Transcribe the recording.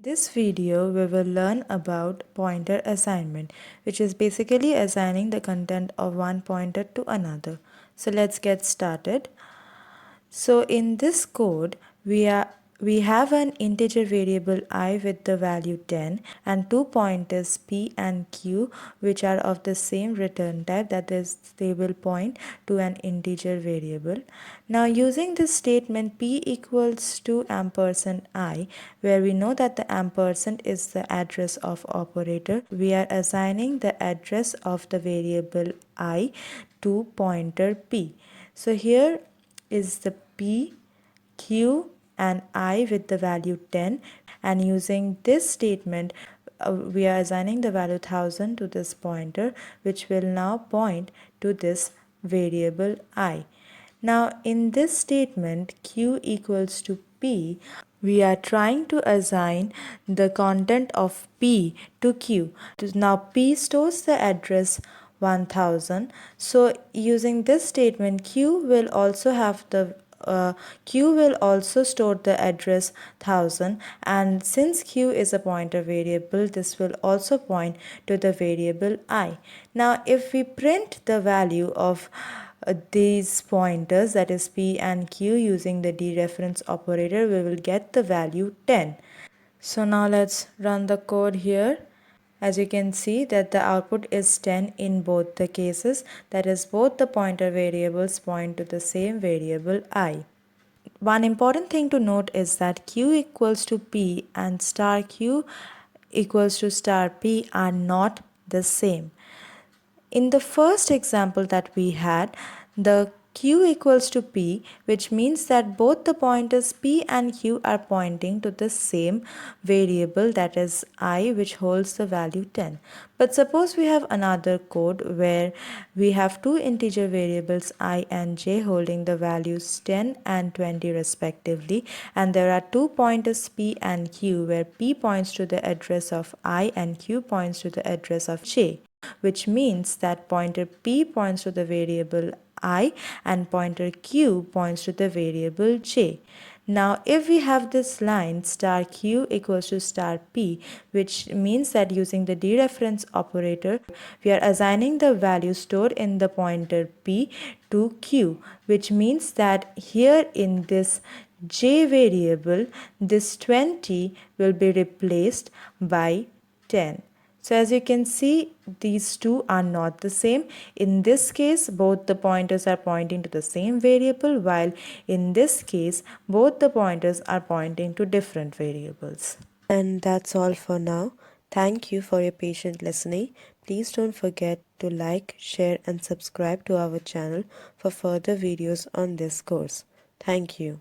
This video we will learn about pointer assignment, which is basically assigning the content of one pointer to another. So let's get started. So in this code we have an integer variable I with the value 10 and two pointers p and q which are of the same return type, that is they will point to an integer variable. Now using this statement p equals to ampersand I, where we know that the ampersand is the address of operator, we are assigning the address of the variable I to pointer p. So here is the p, q and I with the value 10, and using this statement we are assigning the value 1000 to this pointer, which will now point to this variable I. Now in this statement q equals to p, we are trying to assign the content of p to q. Now p stores the address 1000, so using this statement q will also store the address 1000, and since q is a pointer variable, this will also point to the variable I. Now if we print the value of these pointers, that is p and q, using the dereference operator, we will get the value 10. So now let's run the code here. As you can see that the output is 10 in both the cases, that is both the pointer variables point to the same variable I. One important thing to note is that q equals to p and star q equals to star p are not the same. In the first example that we had, the q equals to p, which means that both the pointers p and q are pointing to the same variable, that is I, which holds the value 10. But suppose we have another code where we have two integer variables I and j holding the values 10 and 20 respectively, and there are two pointers p and q where p points to the address of I and q points to the address of j, which means that pointer p points to the variable I and pointer q points to the variable j. Now if we have this line star q equals to star p, which means that using the dereference operator we are assigning the value stored in the pointer p to q, which means that here in this j variable this 20 will be replaced by 10. So as you can see, these two are not the same. In this case, both the pointers are pointing to the same variable, while in this case, both the pointers are pointing to different variables. And that's all for now. Thank you for your patient listening. Please don't forget to like, share and subscribe to our channel for further videos on this course. Thank you.